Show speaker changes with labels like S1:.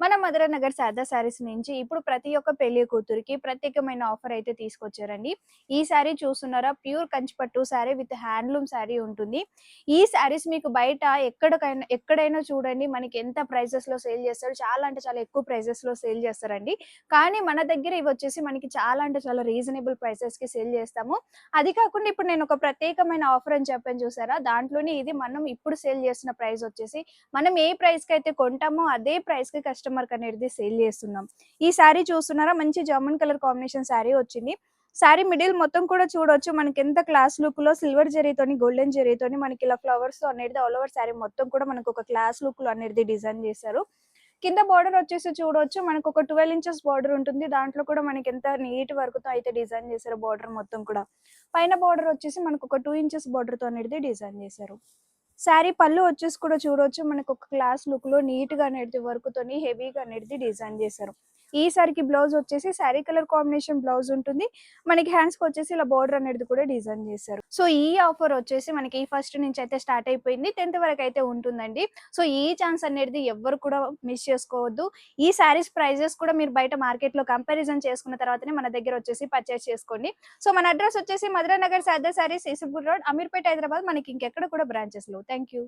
S1: మన మధురానగర్ శారదా శారీస్ నుంచి ఇప్పుడు ప్రతి ఒక్క పెళ్లి కూతురికి ప్రత్యేకమైన ఆఫర్ అయితే తీసుకొచ్చారండి. ఈ శారీ చూస్తున్నారా? ప్యూర్ కంచి పట్టు శారీ విత్ హ్యాండ్లూమ్ శారీ ఉంటుంది. ఈ శారీస్ మీకు బయట ఎక్కడైనా చూడండి మనకి ఎంత ప్రైజెస్‌లో సేల్ చేస్తారు. చాలా అంటే చాలా ఎక్కువ ప్రైజెస్‌లో సేల్ చేస్తారండి. కానీ మన దగ్గర ఇవొచ్చేసి మనకి చాలా అంటే చాలా రీజనబుల్ ప్రైసెస్‌కి సేల్ చేస్తాము. అది కాకుండా ఇప్పుడు నేను ఒక ప్రత్యేకమైన ఆఫర్ అని చెప్పాను చూసారా? దాంట్లోనే ఇది మనం ఇప్పుడు సేల్ చేస్తున్న ప్రైస్ వచ్చేసి మనం ఏ ప్రైస్‌కైతే కొంటామో అదే ప్రైస్‌కి కస్టమర్‌కనేది సేల్ చేస్తున్నాం. ఈ శారీ చూస్తున్నారా? మంచి జామున్ కలర్ కాంబినేషన్ శారీ వచ్చింది. శారీ మిడిల్ మొత్తం కూడా చూడొచ్చు. మనకెంత క్లాస్ లుక్‌లో సిల్వర్ జరీతోని, గోల్డెన్ జరీతోని మనకిలా ఫ్లవర్స్‌తో అనేది ఆల్ ఓవర్ శారీ మొత్తం కూడా మనకొక క్లాస్ లుక్‌లో అనేది డిజైన్ చేశారు. కింద బోర్డర్ వచ్చేసి చూడొచ్చు. మనకొక 12 ఇంచెస్ బోర్డర్ ఉంటుంది. దాంట్లో కూడా మనకెంత నీట్ వర్క్‌తో అయితే డిజైన్ చేశారో బోర్డర్ మొత్తం కూడా. పైన బోర్డర్ వచ్చేసి మనకొక 2 ఇంచెస్ బోర్డర్‌తో అనేది డిజైన్ చేశారు. శారీ పళ్ళు వచ్చేసి కూడా చూడొచ్చు. మనకొక క్లాస్ లుక్‌లో నీట్‌గా అనేది వర్క్‌తోని హెవీగా అనేది డిజైన్ చేశారు. ఈ సారీకి బ్లౌజ్ వచ్చేసి శారీ కలర్ కాంబినేషన్ బ్లౌజ్ ఉంటుంది. మనకి హ్యాండ్స్‌కొచ్చేసి ఇలా బోర్డర్ అనేది కూడా డిజైన్ చేశారు. సో, ఈ ఆఫర్ వచ్చేసి మనకి ఫస్ట్ నుంచి అయితే స్టార్ట్ అయిపోయింది. 10థ్ వరకైతే ఉంటుందండి. సో, ఈ ఛాన్స్ అనేది ఎవ్వరు కూడా మిస్ చేసుకోవద్దు. ఈ శారీస్ ప్రైజెస్ కూడా మీరు బయట మార్కెట్‌లో కంపారిజన్ చేసుకున్న తర్వాతనే మన దగ్గర వచ్చేసి పర్చేస్ చేసుకోండి. సో, మన అడ్రెస్ వచ్చేసి మధురానగర్ శారదా శారీస్, ఈసీపూర్ రోడ్, అమీర్పేట్, హైదరాబాద్. మనకి ఇంకెక్కడ కూడా బ్రాంచెస్ లేవు. Thank you.